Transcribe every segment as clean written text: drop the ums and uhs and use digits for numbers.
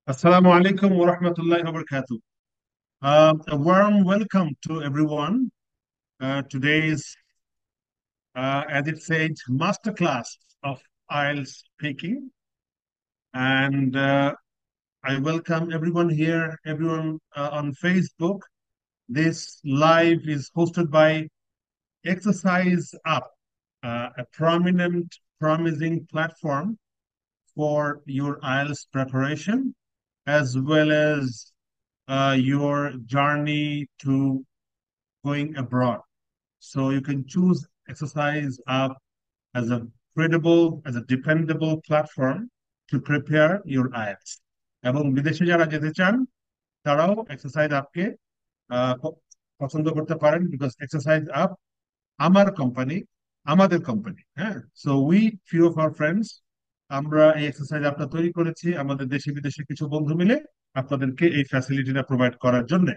Assalamu alaikum wa rahmatullahi wa barakatuh. A warm welcome to everyone. Today's, as it said, masterclass of IELTS speaking. And I welcome everyone here, everyone on Facebook. This live is hosted by Exercise Up, a prominent, promising platform for your IELTS preparation, as well as your journey to going abroad. So you can choose Exercise Up as a credible, as a dependable platform to prepare your IELTS. এবং বিদেশে যারা যেতে চান তারাও exercise আপকে পছন্দ করতে পারেন, because exercise up আমার কোম্পানি, আমাদের কোম্পানি। হ্যাঁ, so we few of our friends আমরা এই এক্সারসাইজ আপটা তৈরি করেছি আমাদের দেশে বিদেশে কিছু বন্ধু মিলে আপনাদেরকে এই ফ্যাসিলিটিটা প্রোভাইড করার জন্য।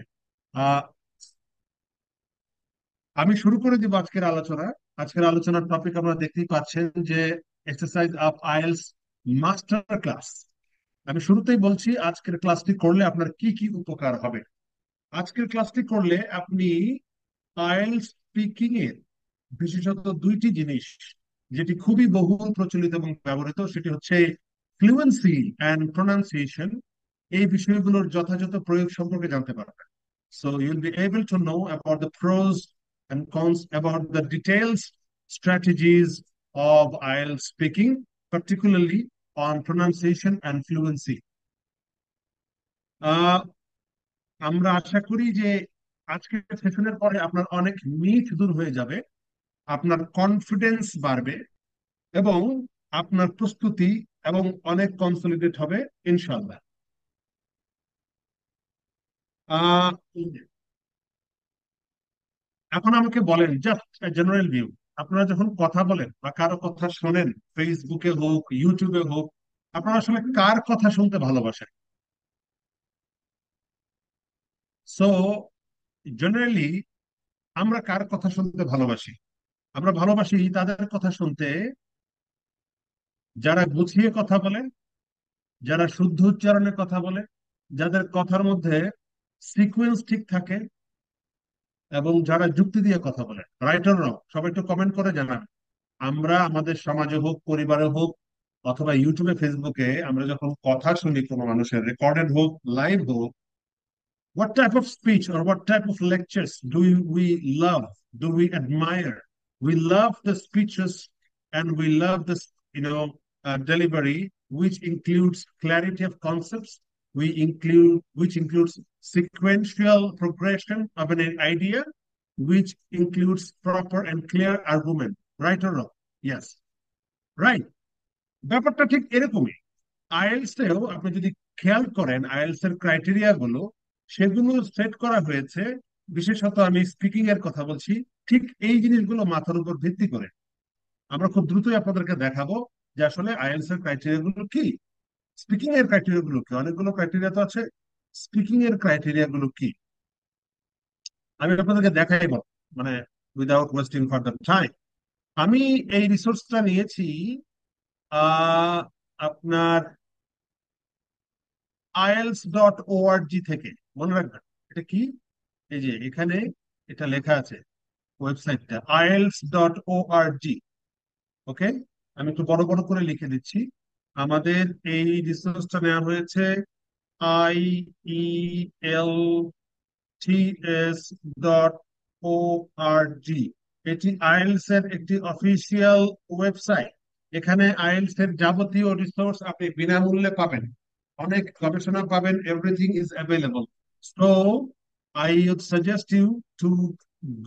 আমি শুরু করে দিব আজকের আলোচনা। আজকের আলোচনার টপিক আমরা দেখতেই পাচ্ছেন যে exercise of IELTS master class. আমি শুরুতেই বলছি আজকের ক্লাসটি করলে আপনার কি কি উপকার হবে। আজকের ক্লাসটি করলে আপনি আইএলস স্পিকিং এর বিশেষত দুইটি জিনিস যেটি খুবই বহুল প্রচলিত এবং ব্যবহৃত, সেটি হচ্ছে ফ্লুয়েন্সি অ্যান্ড প্রোনাউন্সিয়েশন। এই বিষয়গুলোর যথাযথ প্রয়োগ সম্পর্কে জানতে পারবেন। So you'll be able to know about the pros and cons, about the details, strategies of IELTS speaking, particularly on pronunciation and fluency. আহ আমরা আশা করি যে আজকের সেশনের পরে আপনার অনেক মিথ দূর হয়ে যাবে, আপনার কনফিডেন্স বাড়বে এবং আপনার প্রস্তুতি এবং অনেক কনসলিডেট হবে ইনশাল্লাহ। আহ এখন আমাকে বলেন, জাস্ট জেনারেল ভিউ, আপনারা যখন কথা বলেন বা কারো কথা শোনেন, ফেসবুকে হোক ইউটিউবে হোক, আপনারা আসলে কার কথা শুনতে ভালোবাসেন? সো জেনারেলি আমরা কার কথা শুনতে ভালোবাসি? আমরা ভালোবাসি তাদের কথা শুনতে যারা গুছিয়ে কথা বলে, যারা শুদ্ধ উচ্চারণে কথা বলে, যাদের কথার মধ্যে সিকোয়েন্স ঠিক থাকে, এবং যারা যুক্তি দিয়ে কথা বলে। রাইট অর রং, সবাই একটু কমেন্ট করে জানান। আমরা আমাদের সমাজে হোক, পরিবারে হোক, অথবা ইউটিউবে ফেসবুকে আমরা যখন কথা শুনি কোনো মানুষের, রেকর্ডেড হোক লাইভ হোক, what type of speech or what type of lectures do we love, do we admire? We love the speeches and we love this, delivery, which includes clarity of concepts. Which includes sequential progression of an idea, which includes proper and clear argument. Right or wrong? Yes. Right. ব্যাপারটা ঠিক এরকমই। IELTS এও আপনি যদি খেয়াল করেন, IELTS এর criteria গুলো সেগুলো সেট করা হয়েছে, বিশেষত আমি স্পিকিং এর কথা বলছি, ঠিক এই জিনিসগুলো মাথার উপর ভিত্তি করে। আমরা খুব দ্রুতই আপনাদেরকে দেখাবো যে আসলে আইএলটিএস এর ক্রাইটেরিয়া গুলো কি, স্পিকিং এর ক্রাইটেরিয়া গুলো কি। অনেকগুলো ক্রাইটেরিয়া তো আছে, স্পিকিং এর ক্রাইটেরিয়া গুলো কি আমি আপনাদেরকে দেখাইব, মানে উইদাউট ওয়েস্টিং ফার্দার টাইম। আমি এই রিসোর্সটা নিয়েছি আহ আপনার ielts.org থেকে। মনে রাখবেন এটা কি, এই যে এখানে এটা লেখা আছে ওয়েবসাইটটা ielts.org। ওকে, আমি একটু বড় বড় করে লিখে দিচ্ছি। আমাদের এই রিসোর্সটা নেওয়া হয়েছে ielts.org। এটি আইএলটিএস এর একটি অফিসিয়াল ওয়েবসাইট। এখানে আইএলটিএস এর যাবতীয় রিসোর্স আপনি বিনামূল্যে পাবেন, অনেক গবেষণা পাবেন, everything is available. So I would suggest you to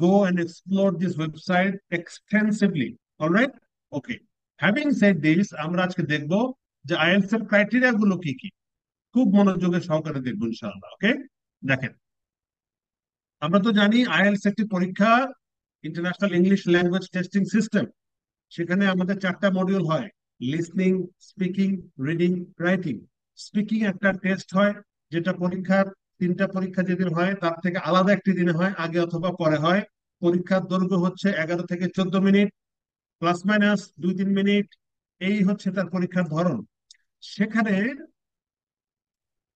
go and explore this website extensively. All right? Okay. Having said this, আমরা আজকে দেখব যে আইএলটিএস এর ক্রাইটেরিয়া গুলো কি কি। খুব মনোযোগের সহকারে দেখবো ইনশাআল্লাহ। ওকে, দেখেন, আমরা তো জানি আইএলটিএস একটি পরীক্ষা, international English language testing system. সেখানে আমাদের চারটা মডিউল হয়: listening, speaking, reading, writing. Speaking একটা টেস্ট হয়, যেটা পরীক্ষার তিনটা পরীক্ষা যেদিন হয় তার থেকে আলাদা একটি দিনে হয়, আগে অথবা পরে হয়। পরীক্ষার দৈর্ঘ্য হচ্ছে 11 থেকে 14 মিনিট, প্লাস মাইনাস 2-3 মিনিট। এই হচ্ছে তার পরীক্ষার ধরন। সেখানে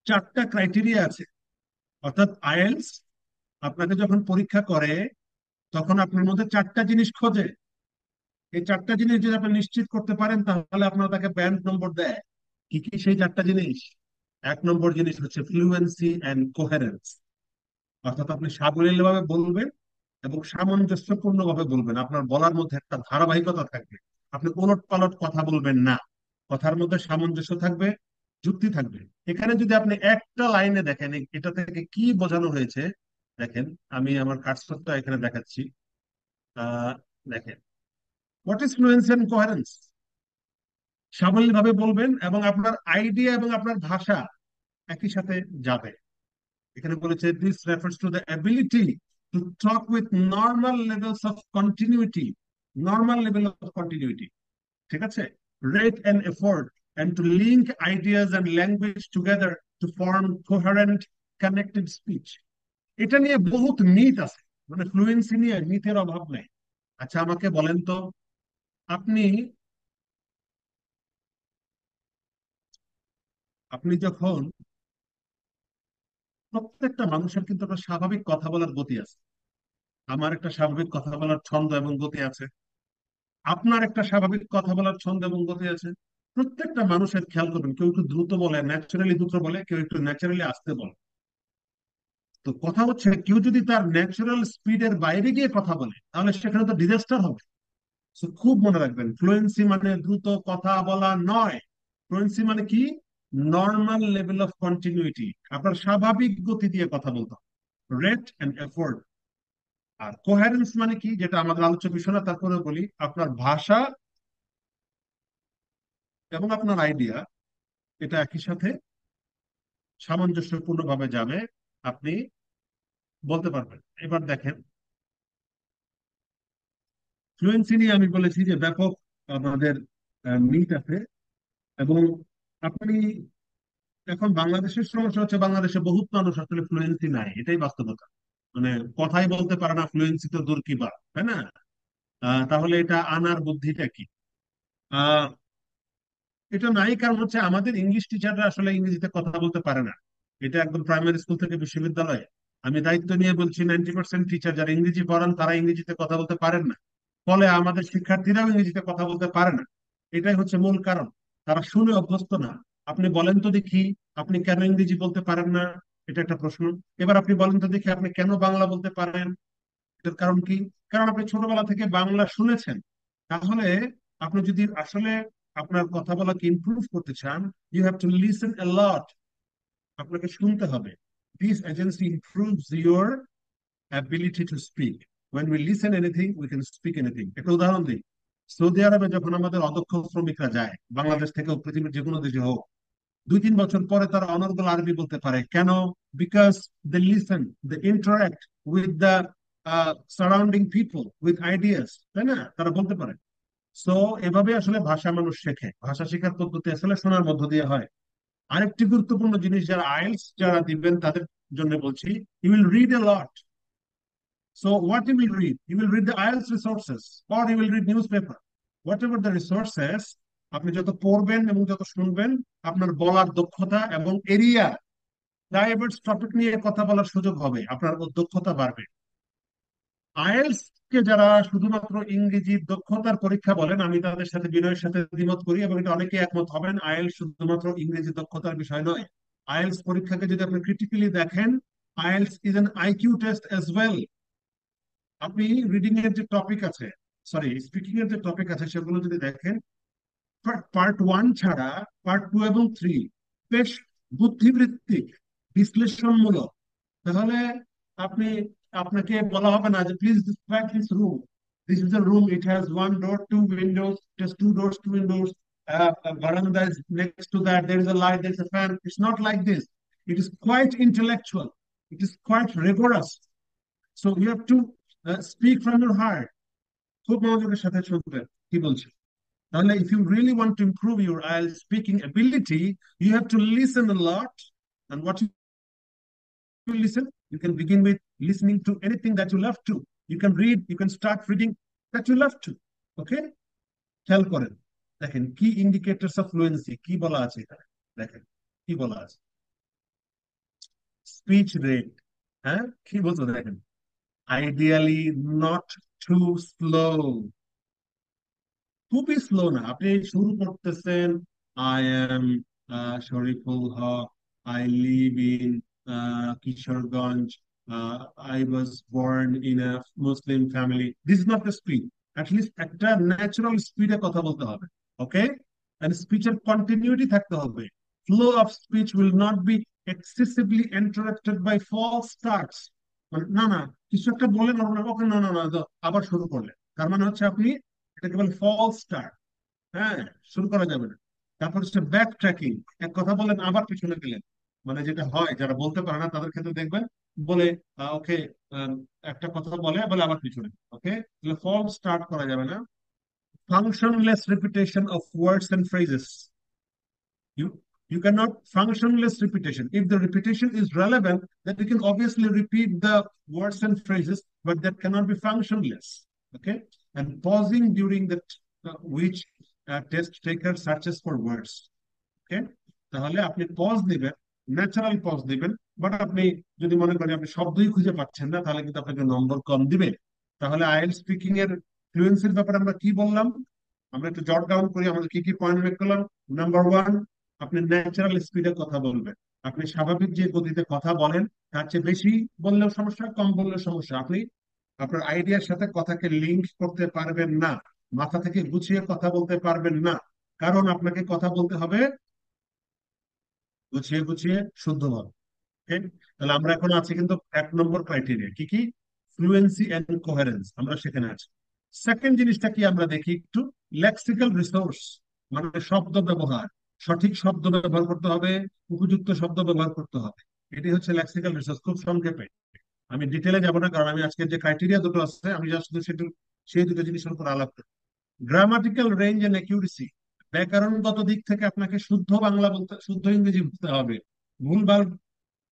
চারটা ক্রাইটেরিয়া আছে। অর্থাৎ আইএলস আপনাকে যখন পরীক্ষা করে তখন আপনার মধ্যে চারটা জিনিস খোঁজে। এই চারটা জিনিস যদি আপনি নিশ্চিত করতে পারেন তাহলে আপনার তাকে ব্যান্ড নম্বর দেয়। কি কি সেই চারটা জিনিস? এক নম্বর জিনিস হচ্ছে ফ্লুয়েন্সি অ্যান্ড কোহেরেন্স। অর্থাৎ আপনি সাবলীলভাবে বলবেন এবং সামঞ্জস্যপূর্ণ ভাবে বলবেন, আপনার বলার মধ্যে একটা ধারাবাহিকতা থাকবে। আপনি ওলট পালট কথা বলবেন না, কথার মধ্যে সামঞ্জস্য থাকবে, যুক্তি থাকবে। এখানে যদি আপনি একটা লাইনে দেখেন এটা থেকে কি বোঝানো হয়েছে, দেখেন, আমি আমার কার্সরটা এখানে দেখাচ্ছি। আহ দেখেন, what is fluency and coherence. সাবলীলভাবে বলবেন এবং আপনার আইডিয়া এবং আপনার ভাষা একই সাথে যাবে। এখানে বলেছে this refers to the ability to talk with normal levels of continuity. Normal level of continuity, ঠিক আছে? Rate and effort and to link ideas and language together to form coherent connected speech. এটা নিয়ে বহুত myth আছে, মানে fluency নিয়ে মিথের অভাব নেই। আচ্ছা আমাকে বলেন তো, আপনি আপনি যখন, প্রত্যেকটা মানুষের কিন্তু একটা স্বাভাবিক কথা বলার গতি আছে। আমার একটা স্বাভাবিক কথা বলার ছন্দ এবং গতি আছে, আপনার একটা স্বাভাবিক কথা বলার ছন্দ এবং গতি আছে। প্রত্যেকটা মানুষের খেয়াল করবেন, কেউ একটু দ্রুত বলে, ন্যাচারালি দ্রুত বলে, কেউ একটু ন্যাচারালি আস্তে বলে। তো কথা হচ্ছে, কেউ যদি তার ন্যাচারাল স্পিডের বাইরে গিয়ে কথা বলে তাহলে সেখানে তো ডিজাস্টার হবে। তো খুব মনে রাখবেন, ফ্লুয়েন্সি মানে দ্রুত কথা বলা নয়। ফ্লুয়েন্সি মানে কি? নর্মাল লেভেল অফ কন্টিনিউইটি, আপনার স্বাভাবিক গতি দিয়ে কথা বলতে হবে। Rate and effort. আর কোহেরেন্স মানে কি, যেটা আমাদের আলোচ্য বিষয় না, তারপরে বলি, আপনার ভাষা এবং আপনার আইডিয়া এটা একই সাথে সামঞ্জস্যপূর্ণ ভাবে যাবে, আপনি বলতে পারবেন। এবার দেখেন, ফ্লুয়েন্সি নিয়ে আমি বলেছি যে ব্যাপক আমাদের মিথ আছে। এবং আপনি, এখন বাংলাদেশের সমস্যা হচ্ছে বাংলাদেশে বহুত মানুষ আসলে ফ্লুয়েন্সি নাই, এটাই বাস্তবতা। মানে কথাই বলতে পারে না, ফ্লুয়েন্সি তো দূর কি বা, তাই না? তাহলে এটা আনার বুদ্ধিটা কি? আহ এটা নাই, কারণ হচ্ছে আমাদের ইংলিশ টিচাররা আসলে ইংরেজিতে কথা বলতে পারে না। এটা একদম প্রাইমারি স্কুল থেকে বিশ্ববিদ্যালয়ে, আমি দায়িত্ব নিয়ে বলছি, 90% টিচার যারা ইংরেজি পড়ান তারা ইংরেজিতে কথা বলতে পারেন না। ফলে আমাদের শিক্ষার্থীরাও ইংরেজিতে কথা বলতে পারে না। এটাই হচ্ছে মূল কারণ, তারা শুনে অভ্যস্ত না। আপনি বলেন তো দেখি, আপনি কেন ইংরেজি বলতে পারেন না? এটা একটা প্রশ্ন। এবার আপনি বলেন তো দেখি, আপনি কেন বাংলা বলতে পারেন? এটার কারণ কি? কারণ আপনি ছোটবেলা থেকে বাংলা শুনেছেন। তাহলে আপনি যদি আসলে আপনার কথা বলাকে ইমপ্রুভ করতে চান, ইউ হ্যাভ টু লিসেন এ লট। আপনাকে শুনতে হবে। This agency improves your ability to speak. when we listen anything we can speak anything. একটা উদাহরণ দিই, সৌদি আরবে যখন আমাদের অদক্ষ শ্রমিকরা যায়, বাংলাদেশ থেকে হোক, পৃথিবীর যে কোনো দেশে হোক, 2-3 বছর পরে তারা অনর্গল আরবি বলতে পারে। কেন? Because they listen, they interact with the surrounding people, with ideas, তাই না? তারা বলতে পারে। সো এভাবে আসলে ভাষা মানুষ শেখে। ভাষা শেখার পদ্ধতি আসলে শোনার মধ্য দিয়ে হয়। আরেকটি গুরুত্বপূর্ণ জিনিস, যারা আইএলটিএস যারা দিবেন তাদের জন্য বলছি, you will read a lot. So what you will read? You will read the IELTS resources or you will read newspaper. Whatever the resources, আপনি যত পড়বেন এবং যত শুনবেন, আপনার বলার দক্ষতা এবং এরিয়া, ডাইভার্স টপিক নিয়ে কথা বলার সুযোগ হবে, আপনার দক্ষতা বাড়বে। আইএলটিএস কে যারা শুধুমাত্র ইংরেজি দক্ষতার পরীক্ষা বলেন, আমি তাদের সাথে বিনয়ের সাথে দ্বিমত করি, এবং এটা অনেকে একমত হবেন। আইএলটিএস শুধুমাত্র ইংরেজি দক্ষতার বিষয় নয়। আইএলটিএস পরীক্ষাকে যদি আপনি ক্রিটিক্যালি দেখেন, IELTS is an IQ test as well. আপনি রিডিং এর যে টপিক আছে, সরি স্পিকিং এর যে টপিক আছে, সেগুলো যদি দেখেন, পার্ট 1 ছাড়া পার্ট 2 এবং 3 বেশ বুদ্ধিবৃত্তিক, বিশ্লেষণমূলক। তাহলে আপনি, আপনাকে বলা হবে না যে please describe this room, this is a room, it has one door, two windows, just two doors, two windows, veranda is next to that, there is a light, there is a fan. It's not like this. It is quite intellectual, it is quite rigorous. So you have to speak from your heart. খুব মনোযোগের সাথে শুনবেন কি বলছি। তাহলে if you really want to improve your IELTS speaking ability, you have to listen a lot. And what you listen, you can begin with listening to anything that you love to. You can read, you can start reading that you love to. Okay? খেয়াল করেন, দেখেন কি indicators of fluency কি বলা আছে এখানে। দেখেন কি বলা আছে, স্পিচ রেট, হ্যাঁ কি বলছো দেখেন, আইডিয়ালি নট টু স্লো, খুবই স্লো না। আপনি শুরু করতেছেন, I am Shariful Haque, I live in Kishoreganj, I was born in a Muslim family, this is not the speed. At least একটা ন্যাচারাল স্পিডে কথা বলতে হবে, ওকে? এন্ড স্পিচের কন্টিনিউটি থাকতে হবে। Flow of speech will not be excessively interrupted by false starts. মানে না না, কিছু একটা বলেন, ওকে না না না, আবার শুরু করলেন, তার মানে হচ্ছে আপনি এটাকে বলে ফলস স্টার্ট। হ্যাঁ, শুরু করা যাবে না। তারপর হচ্ছে ব্যাক ট্র্যাকিং, এক কথা বলেন আবার পিছনে গেলেন। মানে যেটা হয় যারা বলতে পারে না তাদের ক্ষেত্রে দেখবেন, বলে ওকে, একটা কথা বলে বলে আবার পিছনে, ওকে? তাহলে ফলস স্টার্ট করা যাবে না। Functionless repetition of words and phrases, you cannot functionless repetition. If the repetition is relevant, then you can obviously repeat the words and phrases, but that cannot be functionless. Okay? And pausing during the which test taker searches for words. Okay? তাহলে আপনি pause দিবেন, natural pause দিবেন, but আপনি যদি মনে করেন আপনি শব্দই খুঁজে পাচ্ছেন না, তাহলে কিন্তু আপনাকে নম্বর কম দিবে। তাহলে আইএলটিএস স্পিকিং এর ফ্লুয়েন্সির ব্যাপারে আমরা কি বললাম, আমরা একটু জট ডাউন করি, আমাদের কি কি পয়েন্ট মেক করলাম। নাম্বার ওয়ান, আপনি ন্যাচারাল স্পিডে কথা বলবেন। আপনি স্বাভাবিক যে গতিতে কথা বলেন তার চেয়ে বেশি বললেও সমস্যা, কম বললেও সমস্যা। আপনি আপনার আইডিয়ার সাথে কথাকে লিঙ্ক করতে পারবেন না, মাথা থেকে গুছিয়ে কথা বলতে পারবেন না, কারণ আপনাকে কথা বলতে হবে গুছিয়ে গুছিয়ে শুদ্ধভাবে। Okay? তাহলে আমরা এখন আছি কিন্তু 1 নম্বর ক্রাইটেরিয়া, কি কি? ফ্লুয়েন্সি এন্ড কোহেরেন্স, আমরা সেখানে আছি। সেকেন্ড জিনিসটা কি আমরা দেখি একটু, লেক্সিক্যাল রিসোর্স, মানে শব্দ ব্যবহার। সঠিক শব্দ ব্যবহার করতে হবে, উপযুক্ত শব্দ ব্যবহার করতে হবে। এটি হচ্ছে লেক্সিক্যাল রিসোর্স, খুব সংক্ষেপে। আমি ডিটেলে যাব না, কারণ আমি আজকে যে ক্রাইটেরিয়া দুটো আছে আমি জাস্ট সেটু সেই দুটো জিনিসের উপর আলাপ করি। গ্রামাটিক্যাল রেঞ্জ এন্ড অ্যাকিউরেসি, ব্যাকরণগত দিক থেকে আপনাকে শুদ্ধ বাংলা বলতে, শুদ্ধ ইংরেজি বলতে হবে। ভুলভাল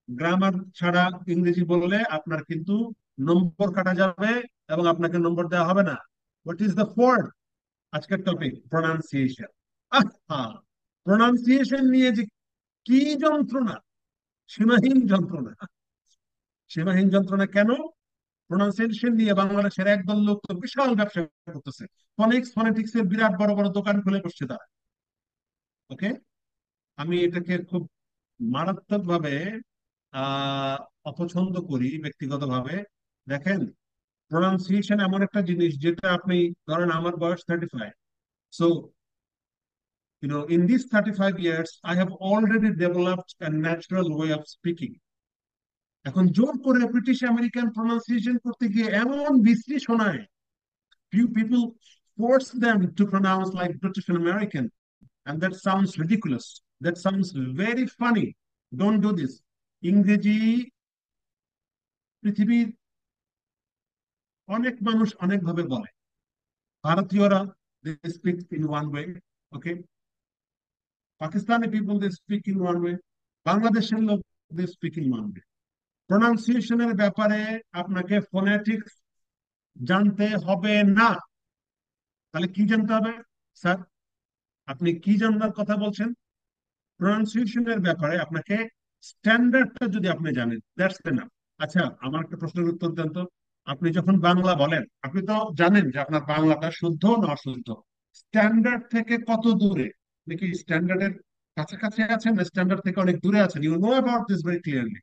গ্রামার ছাড়া ইংরেজি বললে আপনার কিন্তু নম্বর কাটা যাবে এবং আপনাকে নম্বর দেওয়া হবে না। হোয়াট ইজ দ্য ফোর্থ আজকের টপিক? প্রোনাউন্সিয়েশন। প্রোনাউন্সিয়েশন নিয়ে যে কি যন্ত্রণা, সীমাহীন যন্ত্রণা। সীমাহীন যন্ত্রণা কেন? প্রোনাউন্সিয়েশন নিয়ে বাংলাদেশের একদল লোক তো বিশাল ব্যবসা করতেছে, ফনিক্স ফনেটিক্স এর বিরাট বড় বড় দোকান খুলে বসছে তারা। ওকে? আমি এটাকে খুব মারাত্মক ভাবে অপছন্দ করি ব্যক্তিগতভাবে। দেখেন, প্রোনাউন্সিয়েশন এমন একটা জিনিস যেটা আপনি, ধরেন আমার বয়স 35, so in these 35 years I have already developed a natural way of speaking. এখন জোর করে ব্রিটিশ আমেরিকান প্রোনাউন্সিয়েশন করতে গিয়ে এমন বিশ্রী শোনায়, few people force them to pronounce like British and American, and that sounds ridiculous, that sounds very funny. Don't do this. ইংরেজি পৃথিবীর অনেক মানুষ অনেক ভাবে বলে। ভারতীয়রা, they speak in one way, okay? Pakistani people, they speak in one way. বাংলাদেশের লোক, they speak in one way. প্রোনাউন্সিয়েশনের ব্যাপারে আপনাকে ফোনেটিক্স জানতে হবে না। তাহলে কি জানতে হবে স্যার? আপনি কি জানার কথা বলছেন? প্রোনাউন্সিয়েশনের ব্যাপারে আপনাকে স্ট্যান্ডার্ডটা যদি আপনি জানেন, দ্যাটস এনাফ। আচ্ছা, আমার একটা প্রশ্নের উত্তর দেন তো। আপনি যখন বাংলা বলেন, আপনি তো জানেন যে আপনার বাংলাটা শুদ্ধ না অশুদ্ধ। স্ট্যান্ডার্ড থেকে কত দূরে? আপনি কি স্ট্যান্ডার্ডের কাছাকাছি আছেন না স্ট্যান্ডার্ড থেকে অনেক দূরে আছেন? You know about this very clearly.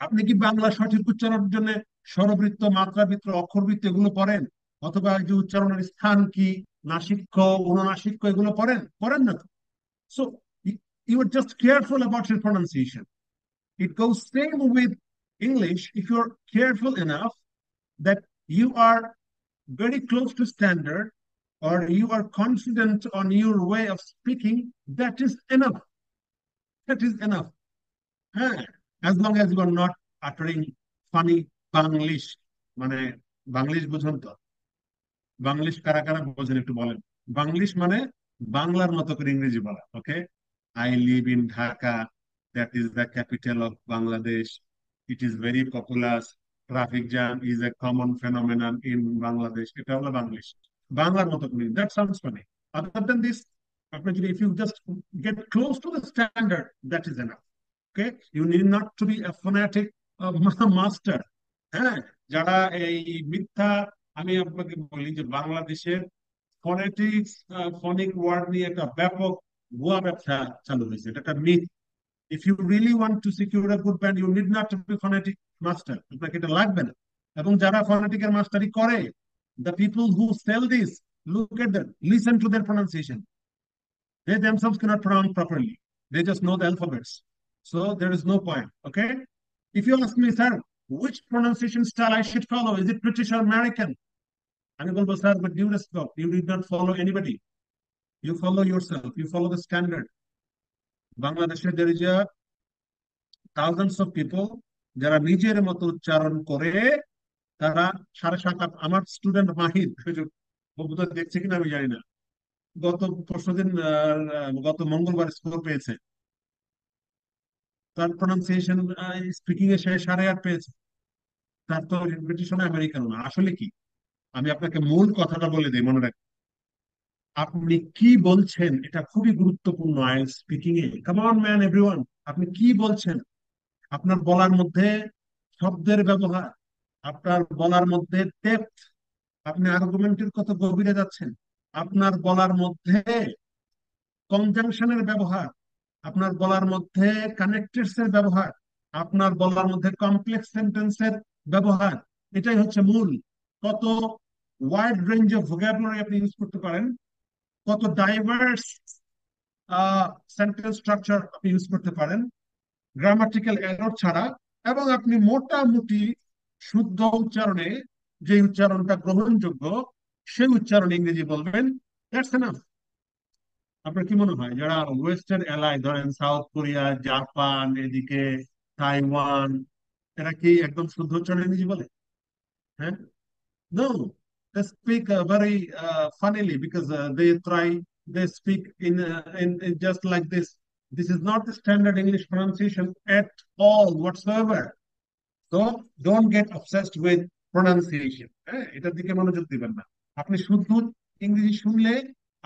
আপনি কি বাংলা সঠিক উচ্চারণের জন্য স্বরবৃত্ত, মাত্রাবৃত্ত, অক্ষরবৃত্ত এগুলো পড়েন? অথবা এই যে উচ্চারণের স্থান কি, নাসিক্য, অনুনাসিক্য এগুলো পড়েন? পড়েন না তো। So you are just careful about your pronunciation. It goes same with English. If you're careful enough that you are very close to standard, or you are confident on your way of speaking, that is enough. That is enough. হ্যাঁ, as long as you are not uttering funny Banglish, মানে Banglish বুঝুন তো? Banglish কারা কারা বোঝেন একটু বলেন। Banglish মানে বাংলার মতো করে ইংরেজি বলা, okay? I live in Dhaka, that is the capital of Bangladesh, it is very popular, traffic jam is a common phenomenon in Bangladesh, এটা হলো বাংলিশ। বাংলার মতো করে, that sounds funny. Other than this, আপনি যদি if you just get close to the standard, that is enough. Okay, you need not to be a phonetic master. হ্যাঁ, যারা এই মিথ্যা, আমি আপনাকে বলি যে বাংলাদেশের ফনেটিক্স, ফনিক ওয়ার্ড নিয়ে একটা ব্যাপক ভুয়া ব্যবসা চালু হয়েছে, এটা একটা myth. If you really want to secure a good band, you need not to be phonetic master, আপনাকে এটা লাগবে না। এবং যারা ফনেটিকের মাস্টারি করে, the people who sell this, look at them, listen to their pronunciation. They themselves cannot pronounce properly. They just know the alphabets. So there is no point. Okay. If you ask me, sir, which pronunciation style I should follow, is it British or American? I will go, sir, but due respect, you did not follow anybody. You follow yourself. You follow the standard. Bangladesh, there is a thousands of people যারা নিজের মতো উচ্চারণ করে, তারা 7.5 আমার student Mahid, বোধহয় দেখছে কিনা আমি জানি না, গত পরশুদিন গত মঙ্গলবার স্কোর পেয়েছে, তার প্রনাউন্সিয়েশন স্পিকিং এ সে 8.5 পেয়েছে। তার তো ব্রিটিশ না আমেরিকান না, আসলে কি, আমি আপনাকে মূল কথাটা বলে দিই, মনে রাখ, আপনি কি বলছেন এটা খুবই গুরুত্বপূর্ণ আইএলটিএস স্পিকিং এ। কাম অন ম্যান, এভরিওয়ান, আপনি কি বলছেন, আপনার বলার মধ্যে শব্দের ব্যবহার, আপনার বলার মধ্যে ডেপথ, আপনি আর্গুমেন্টের কত গভীরে যাচ্ছেন, আপনার বলার মধ্যে কনজাংশনের ব্যবহার, আপনার বলার মধ্যে কানেক্টেডস এর ব্যবহার, আপনার বলার মধ্যে কমপ্লেক্স সেন্টেন্সের ব্যবহার, এটাই হচ্ছে মূল। কত ওয়াইড রেঞ্জ অফ ভোকাবুলারি আপনি ইউজ করতে পারেন, কত ডাইভার্স সেন্টেন্স স্ট্রাকচার আপনি ইউজ করতে পারেন গ্রামাটিক্যাল এরর ছাড়া, এবং আপনি মোটামুটি শুদ্ধ উচ্চারণে, যে উচ্চারণটা গ্রহণযোগ্য সেই উচ্চারণে ইংরেজি বলবেন। That's enough. আপনার কি মনে হয় যারা ওয়েস্টার্ন এলায়, ধরেন সাউথ কোরিয়া, জাপান, এদিকে তাইওয়ান, এরা কি একদম শুদ্ধ উচ্চারণে ইংরেজি বলে? হ্যাঁ, no, they speak very funnily, because they speak in just like this. This is not the standard English pronunciation at all whatsoever. So don't get obsessed with pronunciation. হ্যাঁ, এটার দিকে মনোযোগ দিবেন না। আপনি শুদ্ধ ইংরেজি শুনলে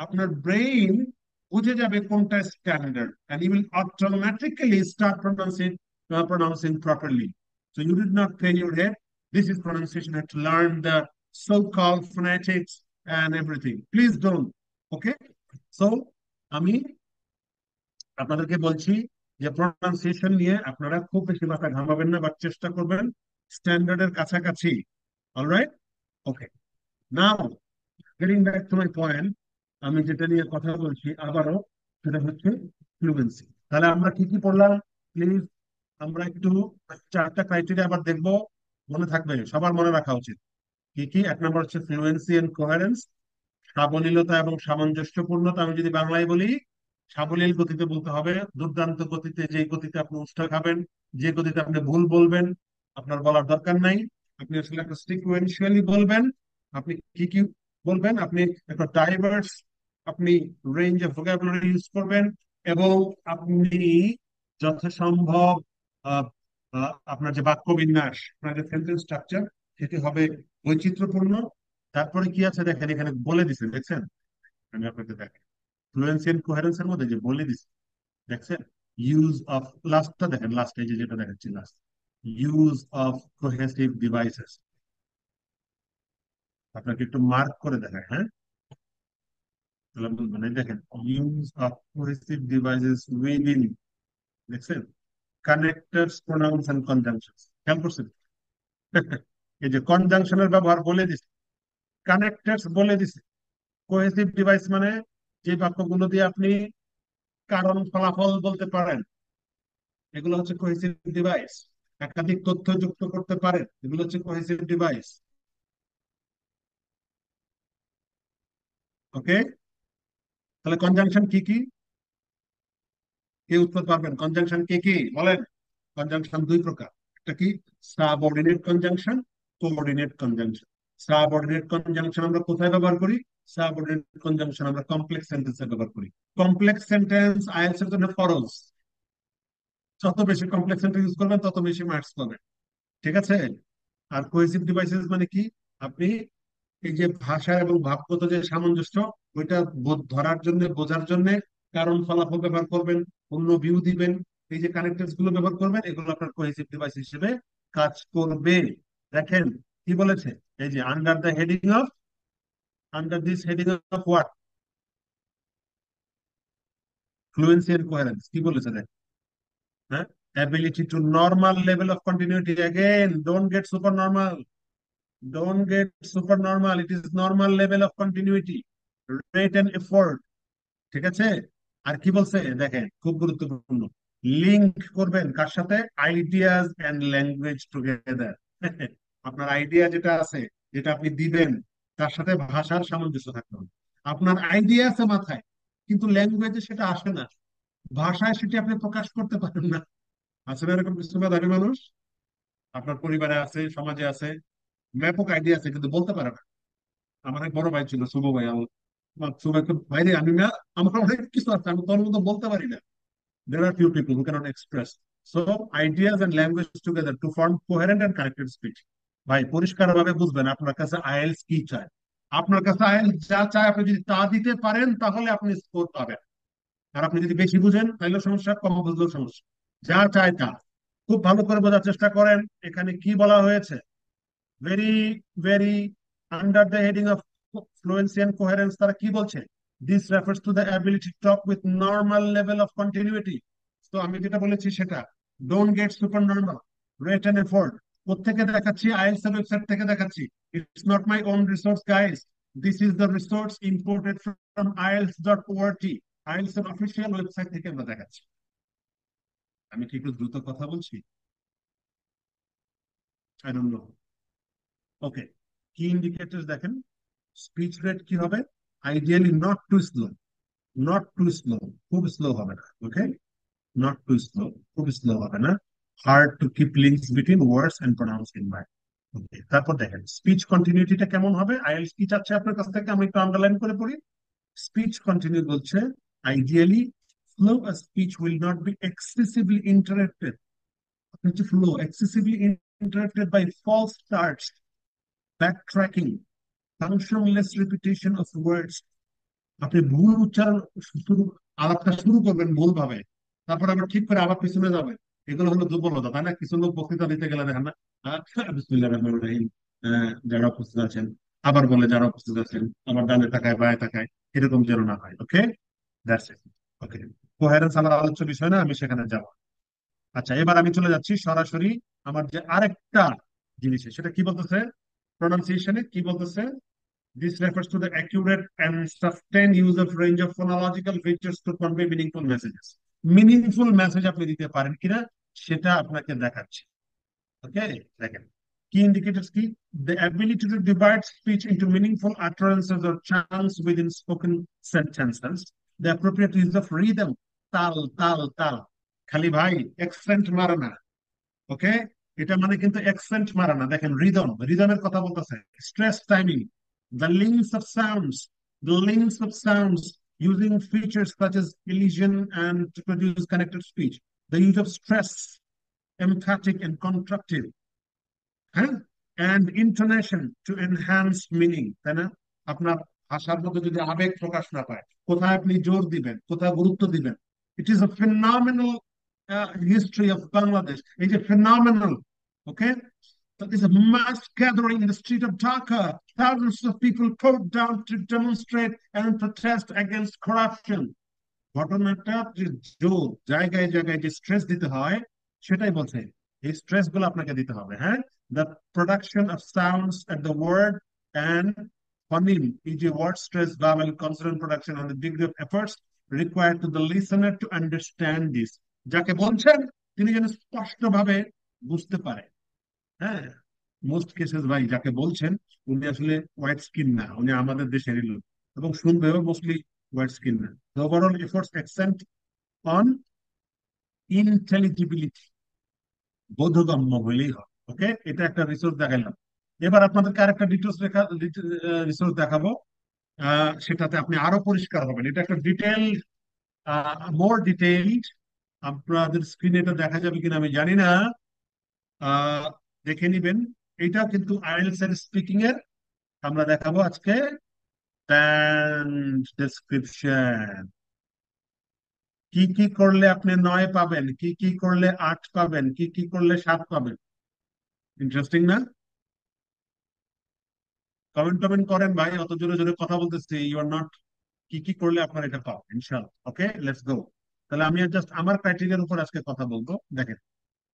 আপনার ব্রেইন বুঝে যাবে কোনটা standard, and you will automatically start pronouncing properly. So you did not pay your head. This is pronunciation. You have to learn the so-called phonetics and everything. Please don't. Okay? So আমি আপনাদেরকে বলছি যে pronunciation নিয়ে আপনারা খুব বেশি মাথা ঘামাবেন না, বা চেষ্টা করবেন স্ট্যান্ডার্ডের কাছাকাছি। Alright, okay. Now getting back to my point, আমি যেটা নিয়ে কথা বলছি আবারও, সেটা হচ্ছে ফ্লুয়েন্সি। তাহলে আমরা কি কি পড়লাম, প্লিজ আমরা একটু 4টা ক্রাইটেরিয়া আবার দেখবো, মনে থাকবে, সবার মনে রাখা উচিত। কি কি? 1 নম্বর হচ্ছে ফ্লুয়েন্সি এন্ড কোহেরেন্স, সাবলীলতা এবং সামঞ্জস্যপূর্ণতা। আমি যদি বাংলায় বলি, সাবলীল গতিতে বলতে হবে, দুর্দান্ত গতিতে, যে গতিতে আপনি উষ্টা খাবেন, যে গতিতে আপনি ভুল বলবেন আপনার বলার দরকার নাই। আপনি আসলে একটা সিকুয়েন্সিয়ালি বলবেন। আপনি কি কি বলবেন, আপনি একটা ডাইভার্স, আপনি রেঞ্জ অফ ভোকাবুলারি ইউজ করবেন, এবং আপনি যথাসম্ভব আহ, আপনার যে বাক্য বিন্যাস, আপনার যে সেন্টেন্স স্ট্রাকচার, সেটি হবে বৈচিত্র্যপূর্ণ। তারপরে কি আছে দেখেন, এখানে বলে দিছে, দেখছেন, আমি আপনাকে দেখেন ফ্লুয়েন্সি এন্ড কোহেরেন্সের মধ্যে যে বলে দিছে, দেখছেন, ইউজ অফ, লাস্টটা দেখেন, লাস্ট এই যে যেটা দেখাচ্ছি last, use of cohesive devices, আপনাকে একটু মার্ক করে দেখায়, হ্যাঁ, তাহলে বলবেন, এই দেখেন, use of cohesive devices within, দেখছেন, কানেক্টরস, প্রোনাউন্স এন্ড কনজাংশনস, খেয়াল করছেন? এই যে কনজাংশনের ব্যবহার বলে দিছে, কানেক্টরস বলে দিছে, কোহেসিভ ডিভাইস মানে যে বাক্যগুলো দিয়ে আপনি কারণ ফলাফল বলতে পারেন, এগুলো হচ্ছে কোহেসিভ ডিভাইস। একাধিক তথ্য যুক্ত করতে পারেন, এগুলো হচ্ছে কোহেসিভ ডিভাইস। ওকে, তাহলে কনজাংশন কি কি, কে উত্তর পারবেন? কনজাংশন কে কি বলেন? কনজাংশন 2 প্রকার। একটা কি, subordinate conjunction, coordinate conjunction. Subordinate conjunction আমরা কোথায় ব্যবহার করি? সাবঅর্ডিনেট কনজাংশন আমরা কমপ্লেক্স সেন্টেন্সে ব্যবহার করি। কমপ্লেক্স সেন্টেন্স আইএলটিএস এর জন্য ফরজ, যত বেশি কমপ্লেক্স সেন্টেন্স ইউজ করবেন তত বেশি মার্কস পাবেন। ঠিক আছে? আর কোহেসিভ ডিভাইসেস মানে কি, আপনি এই যে ভাষা এবং ভাবগত যে সামঞ্জস্য, ওইটা ধরার জন্য, বোঝার জন্য কারণ ফলাফল ব্যবহার করবেন, অন্য ভিউ দিবেন, এই যে কানেক্টরস গুলো ব্যবহার করবেন, এগুলো আপনার কোহেসিভ ডিভাইস হিসেবে কাজ করবে। দেখেন কি বলেছে, এই যে under this heading of what, fluency and coherence, কি বলেছে দেখ, হ্যাঁ, ability to normal level of continuity, again don't get super normal, don't get super normal, it is normal level of continuity, rate and effort, ঠিক আছে। আর কি বলছে দেখেন, খুব গুরুত্বপূর্ণ, লিংক করবেন কার সাথে, আইডিয়াস এন্ড ল্যাঙ্গুয়েজ টুগেদার। আপনার আইডিয়া যেটা আছে, যেটা আপনি দিবেন, তার সাথে ভাষার সামঞ্জস্য থাকতে হবে। আপনার আইডিয়া আছে মাথায়, কিন্তু ল্যাঙ্গুয়েজে সেটা আসে না, ভাষায় সেটি আপনি প্রকাশ করতে পারেন না। আসলে এরকম কিছু মেধাবী মানুষ আপনার পরিবারে আছে, সমাজে আছে, ব্যাপক আইডিয়া আছে কিন্তু বলতে পারে না। আমার এক বড় ভাই ছিল, শুভ ভাই, আমার শুভ ভাই বাইরে, আমি না, আমার অনেক কিছু আছে, আমি তোর মতো বলতে পারি না। There are few people who cannot express. So ideas and language together to form coherent and connected speech. ভাই পরিষ্কার ভাবে বুঝবেন আপনার কাছে আইএলটিএস কি চায়। আপনার কাছে আইএলটিএস যা চায় আপনি যদি তা দিতে পারেন তাহলে আপনি স্কোর পাবেন। আর আপনি যদি বেশি বুঝেন তাহলে সমস্যা, কম বুঝলেও সমস্যা। যা চায় তা খুব ভালো করে বোঝার চেষ্টা করেন। এখানে কি বলা হয়েছে, very very under the heading of fluency and coherence, তারা কি বলছে, this refers to the ability to talk with normal level of continuity. তো আমি যেটা বলেছি সেটা, don't get super normal, rate and effort. কোত্থেকে দেখাচ্ছি, আইএলটিএস এর ওয়েবসাইট থেকে দেখাচ্ছি। It's not my own resource guys, this is the resource imported from ielts.org, IELTS এর অফিসিয়াল ওয়েবসাইট থেকে আমরা দেখাচ্ছি। আমি কি একটু দ্রুত কথা বলছি? I don't know. ওকে, কি ইন্ডিকেটরস দেখেন, স্পিচ রেট কি হবে, ideally not too slow, not too slow, খুব স্লো হবে না, ওকে, নট টু স্লো, খুব স্লো হবে না, hard to keep links between words and pronouncing by. Okay, তারপর দেখেন স্পিচ কন্টিনিউটিটা কেমন হবে, আইএলটিএস কি চাচ্ছে আপনার কাছ থেকে, আমি একটু আন্ডারলাইন করে পড়ি। স্পিচ কন্টিনিউ বলছে, ideally flow of speech will not be excessively interrupted, flow excessively interrupted by false starts, backtracking, functionless repetition of words। আপনি ভুল উচ্চারণ, শুরু, আলাপটা শুরু করবেন ভুল ভাবে, তারপর আবার ঠিক করে আবার পিছনে যাবেন, এগুলো হলো দুর্বলতা, তাই না? কিছু লোক বক্তৃতা দিতে গেলে দেখেন না, বিসমিল্লাহির রহমানির রহিম, যারা উপস্থিত আছেন, আবার বলে যারা উপস্থিত আছেন, আবার ডানে তাকায় বায়ে তাকায়, এরকম যেন না হয়। ওকে, দ্যাটস ইট। ওকে, কোহেরেন্স আমার আলোচ্য বিষয় না, আমি সেখানে যাব। আচ্ছা, এবার আমি চলে যাচ্ছি সরাসরি আমার যে আরেকটা জিনিসে, সেটা কি বলতেছে, প্রনাউন্সিয়েশনে কি বলতেছে, this refers to the accurate and sustained use of range of phonological features to convey meaningful messages. Meaningful message আপনি দিতে পারেন কিনা সেটা আপনাকে দেখাচ্ছে। ওকে, দেখেন কি ইন্ডিকেটরস কি, the ability to divide speech into meaningful utterances or chunks within spoken sentences, the appropriate use of rhythm, তাল তাল তাল, খালি ভাই অ্যাকসেন্ট মারে না, ওকে, এটা মানে কিন্তু অ্যাকসেন্ট মারা না। দেখেন রিদম, রিদমের কথা বলতেছে, stress timing, the links of sounds, the links of sounds using features such as elision and to produce connected speech, the use of stress, emphatic and contractive, হ্যাঁ, and intonation to enhance meaning, তাই না? আপনার ভাষার মধ্যে যদি আবেগ প্রকাশ না পায়, কোথায় আপনি জোর দিবেন, কোথায় গুরুত্ব দিবেন। It is a phenomenal history of Bangladesh, এই যে phenomenal, okay, that is a mass gathering in the street of Dhaka, thousands of people poured down to demonstrate and protest against corruption। ঘটনাটা যে জোর জায়গায় জায়গায় যে স্ট্রেস দিতে হয়, সেটাই বলছে, এই স্ট্রেস গুলো আপনাকে দিতে হবে, হ্যাঁ। The production of sounds at the word and phoneme, এই যে word stress, vowel, consonant production on the degree of efforts required to the listener to understand this, যাকে বলছেন তিনি যেন স্পষ্টভাবে বুঝতে পারে, হ্যাঁ। মোস্ট কেসেস ভাই যাকে বলছেন উনি আসলে হোয়াইট স্কিন না, উনি আমাদের দেশেরই লোক, এবং শুনবেও মোস্টলি হোয়াইট স্কিন না। The overall efforts accent on intelligibility, বোধগম্য হইলেই হয়। ওকে, এটা একটা রিসোর্স দেখাইলাম। এবার আপনাদেরকে আরেকটা ডিটেলস রিসোর্স দেখাবো, সেটাতে আপনি আরো পরিষ্কার হবেন। এটা একটা ডিটেল, মোর ডিটেইলড, আপনাদের স্ক্রিনে এটা দেখা যাবে কিনা আমি জানি না, আহ, দেখে নিবেন। এটাও কিন্তু আইএলটিএস এর স্পিকিং এর আমরা দেখাবো আজকে, ডেসক্রিপশন। কি কি করলে আপনি 9 পাবেন, কি কি করলে 8 পাবেন, কি কি করলে 7 পাবেন? ইন্টারেস্টিং না? কমেন্ট টমেন্ট করেন ভাই, অত জোরে জোরে কথা বলতেছি, ইউ আর নট। কি কি করলে আপনার এটা পাবেন ইনশাআল্লাহ। ওকে, লেটস গো। তাহলে আমি জাস্ট আমার ক্রাইটেরিয়ার উপর আজকে কথা বলবো। দেখেন,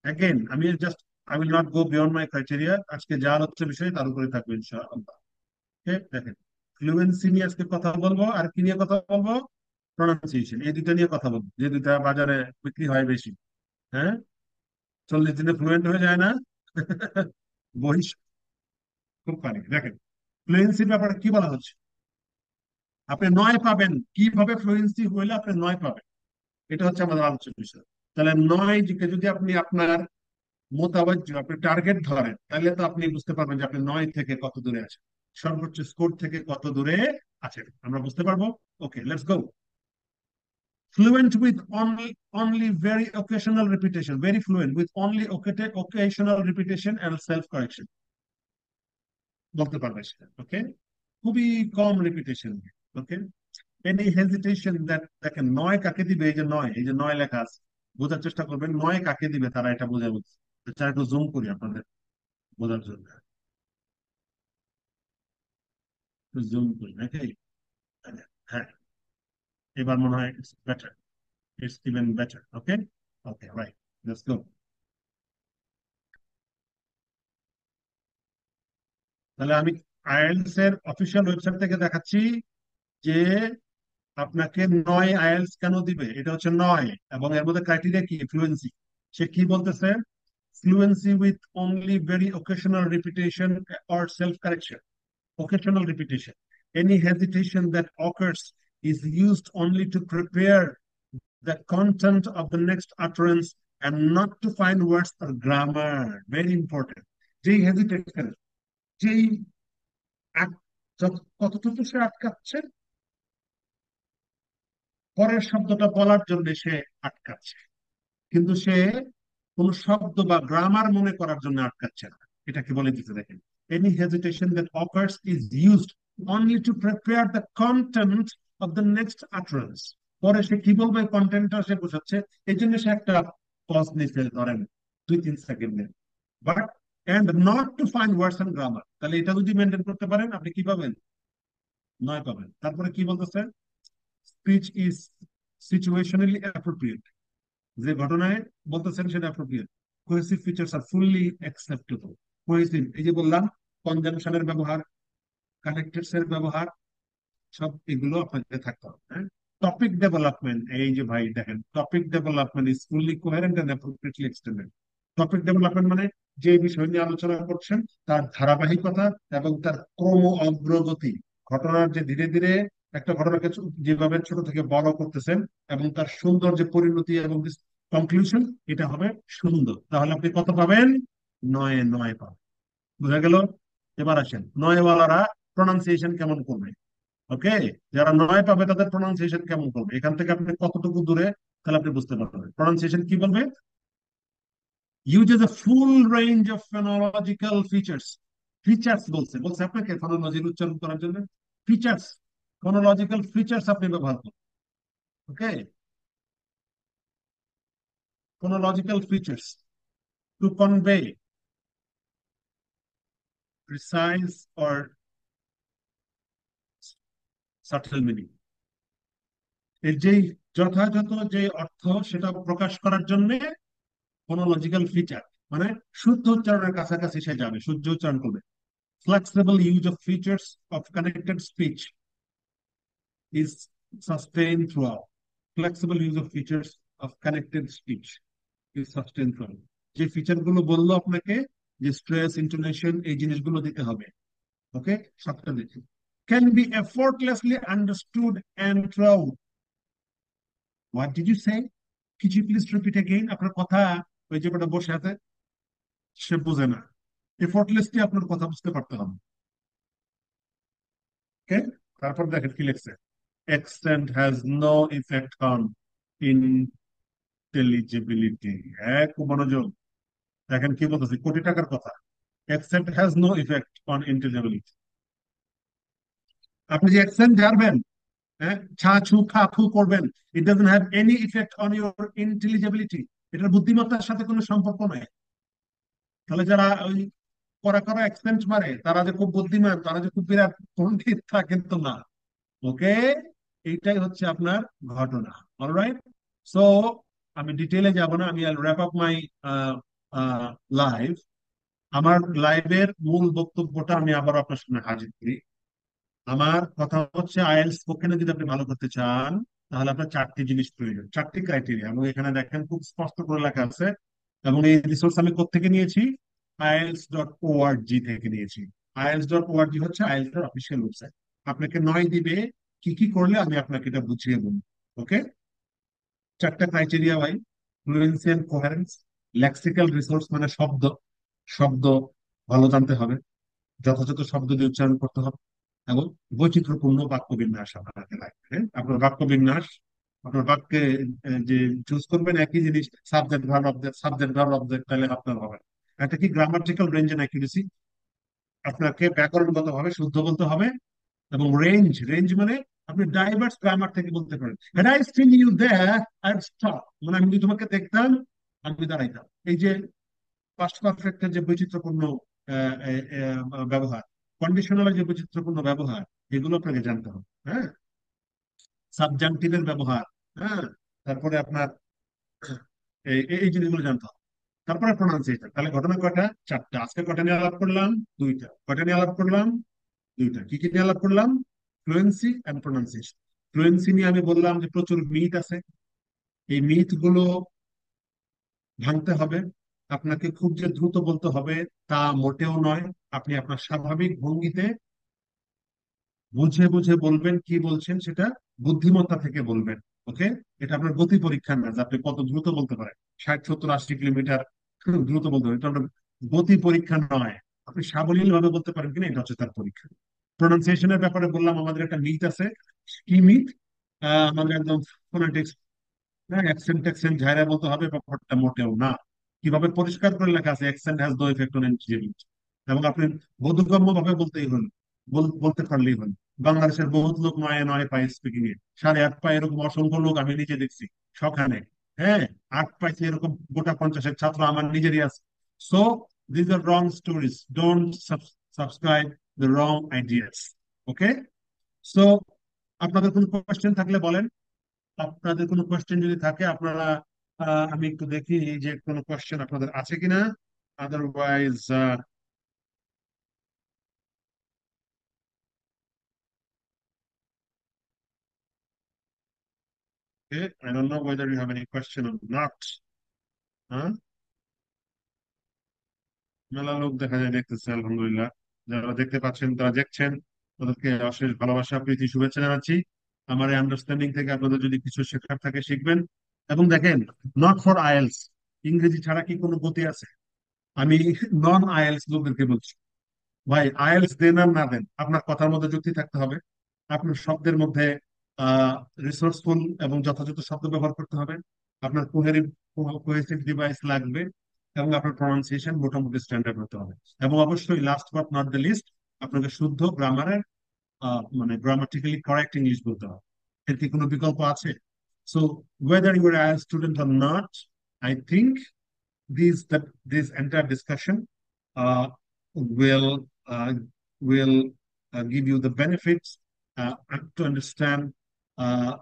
অ্যাগেন আমি just, I will not go beyond my criteria. আজকে যা হচ্ছে বিষয় তার উপরে থাকবে ইনশাআল্লাহ। ওকে, দেখেন, ফ্লুয়েন্সি নিয়ে আজকে কথা বলবো, আর কি নিয়ে কথা বলবো? প্রনাউন্সিয়েশন। এই দুইটা নিয়ে কথা বলবো, যে দুইটা বাজারে বিক্রি হয় বেশি। হ্যাঁ, 40 দিনে ফ্লুয়েন্ট হয়ে যায় না? বহিষ, খুব পারি। দেখেন, ফ্লুয়েন্সির ব্যাপারে কি বলা হচ্ছে, আপনি 9 পাবেন। কিভাবে ফ্লুয়েন্সি হইলে আপনি 9 পাবেন, এটা হচ্ছে আমাদের আলোচনার বিষয়। তাহলে 9 কে যদি আপনি আপনার মোতাবেক আপনি টার্গেট ধরেন, তাহলে তো আপনি বুঝতে পারবেন যে আপনি 9 থেকে কত দূরে আছেন, সর্বোচ্চ স্কোর থেকে কত দূরে আছেন, আমরা বুঝতে পারবো। Okay, let's go. Fluent with only very occasional repetition, very fluent with only occasional repetition and self correction, বলতে পারবে সেটা। ওকে, খুবই কম repetition. Okay, any hesitation that, দেখেন 9 কাকে দিবে, এই যে 9, এই যে 9 লেখা আছে, বোঝার চেষ্টা করবেন 9 কাকে দিবে, তারা এটা বোঝা বলছে। আচ্ছা, একটু জুম করি আপনাদের বোঝার জন্য, জুম করি নাকি? হ্যাঁ, এবার মনে হয় it's better, it's even better. Okay, okay, right, let's go. তাহলে আমি আইএলটিএস এর অফিসিয়াল ওয়েবসাইট থেকে দেখাচ্ছি যে আপনাকে 9 আইএলটিএস কেন দিবে। এটা হচ্ছে 9, এবং এর মধ্যে ক্রাইটেরিয়া কি? ফ্লুয়েন্সি। সে কি বলতেছে? Fluency with only very occasional repetition or self correction. Occasional repetition, any hesitation that occurs is used only to prepare the content of the next utterance and not to find words or grammar. Very important. যেই hesitation, যেই কতটুকু সে আটকাচ্ছে, পরের শব্দটা বলার জন্য সে আটকাচ্ছে, কিন্তু সে কোন শব্দ বা গ্রামার মনে করার জন্য আটকাচ্ছে না। এটাকে বলে দিতে দেখেন, any hesitation that occurs is used only to prepare the content of the next utterance. পরে সে কি বলবে কন্টেন্টটা সে বোঝাচ্ছে, এই জন্য সে একটা পজ নিতে ধরেন 2-3 সেকেন্ডের। But and not to find words and grammar, তাহলে এটা যদি মেনটেন করতে পারেন আপনি কি পাবেন? 9 পাবেন। তারপরে কি বলতেছে? স্পিচ ইজ সিচুয়েশনালি অ্যাপ্রোপ্রিয়েট, যে ঘটনায় বলতেছেন সেটা অ্যাপ্রোপ্রিয়েট। কোহেসিভ ফিচার্স আর ফুললি অ্যাকসেপ্টেবল। কোহেসিভ, এই যে বললাম, কনজাংশনের ব্যবহার, কানেক্টেডস এর ব্যবহার, সব এগুলো আপনাকে থাকতে হবে। হ্যাঁ, টপিক ডেভেলপমেন্ট, এই যে ভাই দেখেন, topic development is fully coherent and appropriately extended. Topic development মানে যে বিষয় নিয়ে আলোচনা করছেন তার ধারাবাহিকতা এবং তার ক্রম অগ্রগতি, ঘটনার যে ধীরে ধীরে একটা ঘটনাকে যেভাবে ছোট থেকে বড় করতেছেন, এবং তার সুন্দর যে পরিণতি এবং কনক্লুশন, এটা হবে সুন্দর। তাহলে আপনি কত পাবেন? 9-এ 9 পাবেন। বুঝা গেল? এবার আসেন, 9 ওয়ালারা প্রনাউন্সিয়েশন কেমন করবে। ওকে, যারা 9 পাবে তাদের প্রনাউন্সিয়েশন কেমন করবে, এখান থেকে আপনি কতটুকু দূরে, তাহলে আপনি বুঝতে পারবেন প্রনাউন্সিয়েশন কি বলবে। Uses a full range of phonological features. Features বলছে, বলছে আপনাকে ফোনোলজির উচ্চারণ করার জন্য ফিচার্স, ফোনোলজিক্যাল ফিচার্স আপনি ব্যবহার করুন। ওকে, phonological features to convey precise or subtle meaning. এর যেই যথাযথ যে অর্থ সেটা প্রকাশ করার জন্য ফোনোলজিক্যাল ফিচার, মানে শুদ্ধ উচ্চারণের কাছাকাছি সে যাবে, শুদ্ধ উচ্চারণ করবে। Flexible use of features of connected speech is sustained throughout. Flexible use of features of connected speech is sustained throughout. যে ফিচার গুলো বললো আপনাকে, যে স্ট্রেস, ইন্টোনেশন, এই জিনিসগুলো দিতে হবে। ওকে, সবটা দেখি। Can be effortlessly understood and throughout. What did you say? Could you please repeat again? আপনার কথা, ওই যে কটা বসে আছে সে বুঝে না। এফোর্টলেসলি আপনার কথা বুঝতে পারতে হবে। ওকে, তারপর দেখেন কি লিখছে। Accent has no effect on intelligibility. এক মনোযোগ, দেখেন কি বলতেছি, কোটি টাকার কথা। Accent has no effect on intelligibility. আপনি যে অ্যাকসেন্ট ঝাড়বেন, হ্যাঁ, ছা ছু খা ফু করবেন, it doesn't have any effect on your intelligibility. এটার বুদ্ধিমত্তার সাথে কোনো সম্পর্ক নাই। তাহলে যারা ওই করা করা অ্যাকসেন্ট মারে তারা যে খুব বুদ্ধিমান, তারা যে খুব বিরাট পণ্ডিত তা কিন্তু না। ওকে, এইটাই হচ্ছে আপনার ঘটনা। অলরাইট, সো আমি ডিটেলে যাব না, আমি র্যাপ আপ মাই লাইভ। আমার লাইভের মূল বক্তব্যটা আমি আবার আপনার সামনে হাজির করি। আমার কথা হচ্ছে, আইএলটিএস স্পোকেনে যদি আপনি ভালো করতে চান, তাহলে আপনার চারটি জিনিস প্রয়োজন, চারটি ক্রাইটেরিয়া, এবং এখানে দেখেন খুব স্পষ্ট করে লেখা আছে। এবং এই রিসোর্স আমি কোত্থেকে নিয়েছি? ielts.org থেকে নিয়েছি। ielts.org হচ্ছে আইএলটিএস এর অফিসিয়াল ওয়েবসাইট। আপনাকে নয় দিবে কি কি করলে আমি আপনাকে এটা বুঝিয়ে বলবো। ওকে, চারটা ক্রাইটেরিয়া ভাই: fluency and coherence, lexical resource মানে শব্দ, শব্দ ভালো জানতে হবে, যথাযথ শব্দ দিয়ে উচ্চারণ করতে হবে, এবং বৈচিত্র্যপূর্ণ বাক্য বিন্যাস আপনাকে লাগবে। হ্যাঁ? আপনার বাক্য বিন্যাস, আপনার বাক্যে যে চুজ করবেন একই জিনিস, subject verb object, subject verb object, তাহলে আপনার হবে না। একটা কি গ্রামাটিক্যাল রেঞ্জ এন্ড অ্যাকিউরেসি, আপনাকে ব্যাকরণগত ভাবে শুদ্ধ বলতে হবে। এবং রেঞ্জ, রেঞ্জ মানে আপনি ডাইভার্স গ্রামার থেকে বলতে পারেন। Had I seen you there, I'd stop, মানে আমি যদি তোমাকে দেখতাম আমি দাঁড়াইতাম। এই যে পাস্ট পারফেক্টের যে বৈচিত্র্যপূর্ণ ব্যবহার, কন্ডিশনালের যে বৈচিত্র্যপূর্ণ ব্যবহার, এগুলো আপনাকে জানতে হবে। হ্যাঁ, সাবজাংটিভের ব্যবহার, হ্যাঁ, তারপরে আপনার এই জিনিসগুলো জানতে হবে। তারপরে প্রোনাউন্সিয়েশন। তাহলে ঘটনা কয়টা? চারটা। আজকে কয়টা নিয়ে আলাপ করলাম? দুইটা। কয়টা নিয়ে আলাপ করলাম? দুইটা। কি কি নিয়ে আলাপ করলাম? Fluency and pronunciation. ফ্লুয়েন্সি নিয়ে আমি বললাম যে প্রচুর মিথ আছে, এই মিথ গুলো ভাঙতে হবে। আপনাকে খুব যে দ্রুত বলতে হবে তা মোটেও নয়। আপনি আপনার স্বাভাবিক ভঙ্গিতে বুঝে বুঝে বলবেন, কি বলছেন সেটা বুদ্ধিমত্তা থেকে বলবেন। ওকে, এটা আপনার গতি পরীক্ষা না যে আপনি কত দ্রুত বলতে পারেন, 60 70 80 কিলোমিটার দ্রুত বলতে পারেন, এটা আপনার গতি পরীক্ষা নয়। আপনি সাবলীল ভাবে বলতে পারেন কিনা, এটা হচ্ছে তার পরীক্ষা। প্রোনাউন্সিয়েশনের ব্যাপারে বললাম আমাদের একটা মিথ আছে। কি মিথ? আমাদের একদম ফোনেটিক্স, হ্যাঁ, অ্যাকসেন্ট ট্যাকসেন্ট ঝাইরা বলতে হবে, ব্যাপারটা মোটেও না। কিভাবে পরিষ্কার করে লেখা আছে, accent has no effect on intelligence. এবং আপনি বোধগম্য ভাবে বলতেই হল, বলতে পারলেই হল। বাংলাদেশের বহুত লোক নয় নয় পায় স্পিকিং এ, 8.5 পায় এরকম অসংখ্য লোক আমি নিজে দেখছি সখানে। হ্যাঁ, 8 পাইছে এরকম গোটা 50-এর ছাত্র আমার নিজেরই আছে। So this are wrong stories, don't subscribe the wrong ideas. Okay, so আপনাদের কোনো কোয়েশ্চেন থাকলে বলেন। আপনাদের কোনো কোয়েশ্চেন যদি থাকে আপনারা, আমি একটু দেখি যে কোনো কোয়েশ্চেন আপনাদের আছে কিনা। Otherwise I don't know whether you have any question or not. হ্যাঁ, মেলা লোক দেখা যায় দেখতেছে, আলহামদুলিল্লাহ। যারা দেখতে পাচ্ছেন তারা দেখছেন, তাদেরকে অশেষ ভালোবাসা প্রীতি শুভেচ্ছা জানাচ্ছি। আমার এই আন্ডারস্ট্যান্ডিং থেকে আপনাদের যদি কিছু শেখার থাকে শিখবেন। এবং দেখেন, নট ফর আইএলস, ইংরেজি ছাড়া কি কোনো গতি আছে? আমি নন আইএলস লোকদেরকে বলছি, ভাই আইএলস দেন আর না দেন, আপনার কথার মধ্যে যুক্তি থাকতে হবে, আপনার শব্দের মধ্যে রিসোর্সফুল এবং যথাযথ শব্দ ব্যবহার করতে হবে, আপনার কোহেসিভ ডিভাইস লাগবে, এবং আপনার প্রনাউন্সিয়েশন মোটামুটি স্ট্যান্ডার্ড হতে হবে। এবং অবশ্যই last but not the least, আপনাকে শুদ্ধ গ্রামারের, মানে গ্রামাটিক্যালি কারেক্ট ইংলিশ বলতে হবে। এর কি কোনো বিকল্প আছে? So whether you are IELTS student or not, I think this entire discussion uh, will uh, will give you the benefits to understand.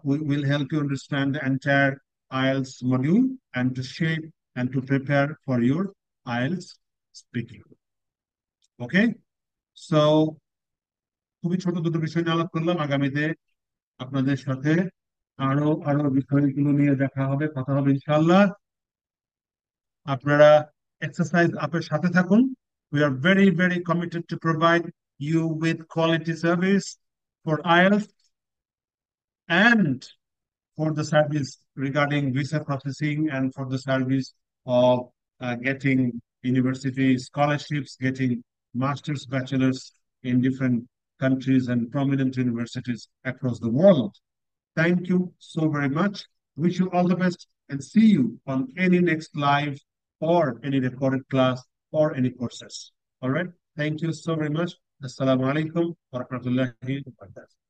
Will help you understand the entire IELTS module and to shape and to prepare for your IELTS speaking. Okay, so খুবই ছোট দুটো বিষয় নিয়ে আলাপ করলাম। আগামীতে আপনাদের সাথে আরো আরো বিষয়গুলো নিয়ে দেখা হবে, কথা হবে ইনশাআল্লাহ। আপনারা এক্সারসাইজ আপের সাথে থাকুন। We are very, very committed to provide you with quality service for IELTS and for the service regarding visa processing and for the service of getting university scholarships, getting master's, bachelor's in different countries and prominent universities across the world. Thank you so very much. Wish you all the best and see you on any next live or any recorded class or any courses. All right. Thank you so very much. Assalamu alaikum wa rahmatullahi wa barakatuh.